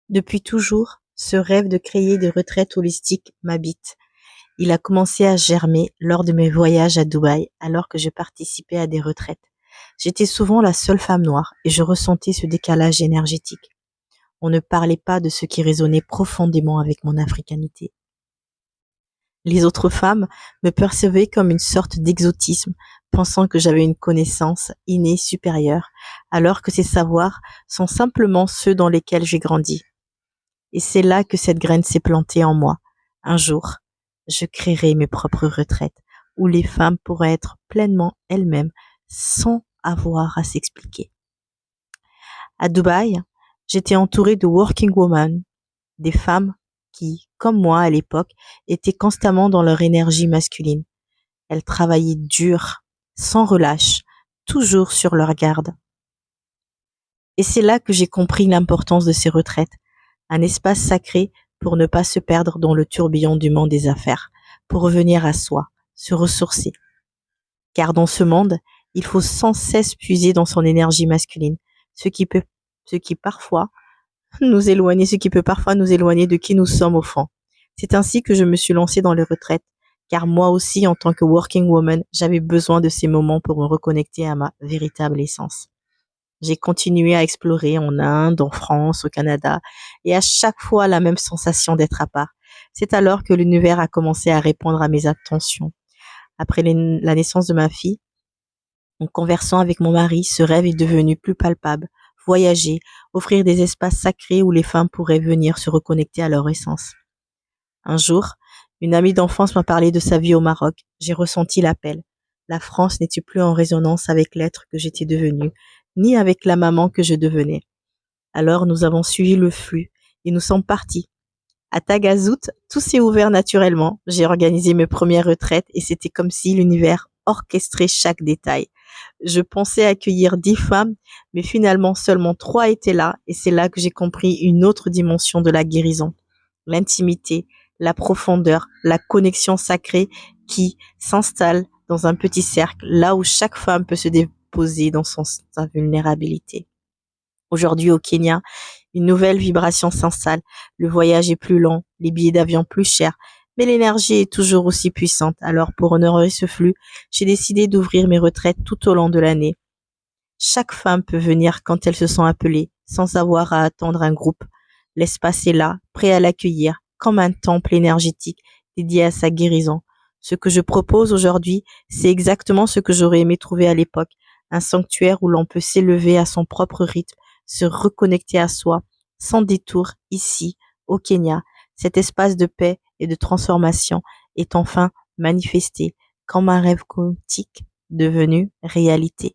Depuis toujours, ce rêve de créer des retraites holistiques m'habite. Il a commencé à germer lors de mes voyages à Dubaï, alors que je participais à des retraites. J'étais souvent la seule femme noire et je ressentais ce décalage énergétique. On ne parlait pas de ce qui résonnait profondément avec mon africanité. Les autres femmes me percevaient comme une sorte d'exotisme, pensant que j'avais une connaissance innée supérieure, alors que ces savoirs sont simplement ceux dans lesquels j'ai grandi. Et c'est là que cette graine s'est plantée en moi. Un jour, je créerai mes propres retraites où les femmes pourraient être pleinement elles-mêmes sans avoir à s'expliquer. À Dubaï, j'étais entourée de working women, des femmes qui, comme moi à l'époque, étaient constamment dans leur énergie masculine. Elles travaillaient dur, sans relâche, toujours sur leur garde. Et c'est là que j'ai compris l'importance de ces retraites. Un espace sacré pour ne pas se perdre dans le tourbillon du monde des affaires, pour revenir à soi, se ressourcer. Car dans ce monde, il faut sans cesse puiser dans son énergie masculine, ce qui parfois ce qui peut parfois nous éloigner de qui nous sommes au fond. C'est ainsi que je me suis lancée dans les retraites, car moi aussi, en tant que working woman, j'avais besoin de ces moments pour me reconnecter à ma véritable essence. J'ai continué à explorer en Inde, en France, au Canada, et à chaque fois la même sensation d'être à part. C'est alors que l'univers a commencé à répondre à mes attentions. Après la naissance de ma fille, en conversant avec mon mari, ce rêve est devenu plus palpable. Voyager, offrir des espaces sacrés où les femmes pourraient venir se reconnecter à leur essence. Un jour, une amie d'enfance m'a parlé de sa vie au Maroc. J'ai ressenti l'appel. La France n'était plus en résonance avec l'être que j'étais devenu, ni avec la maman que je devenais. Alors nous avons suivi le flux et nous sommes partis. À Tagazout, tout s'est ouvert naturellement. J'ai organisé mes premières retraites et c'était comme si l'univers orchestrait chaque détail. Je pensais accueillir 10 femmes, mais finalement seulement 3 étaient là et c'est là que j'ai compris une autre dimension de la guérison. L'intimité, la profondeur, la connexion sacrée qui s'installe dans un petit cercle, là où chaque femme peut se déposer dans sa vulnérabilité. Aujourd'hui au Kenya, une nouvelle vibration s'installe. Le voyage est plus long, les billets d'avion plus chers, mais l'énergie est toujours aussi puissante. Alors pour honorer ce flux, j'ai décidé d'ouvrir mes retraites tout au long de l'année. Chaque femme peut venir quand elle se sent appelée, sans avoir à attendre un groupe. L'espace est là, prêt à l'accueillir, comme un temple énergétique dédié à sa guérison. Ce que je propose aujourd'hui, c'est exactement ce que j'aurais aimé trouver à l'époque. Un sanctuaire où l'on peut s'élever à son propre rythme, se reconnecter à soi, sans détour, ici, au Kenya. Cet espace de paix et de transformation est enfin manifesté comme un rêve quantique devenu réalité.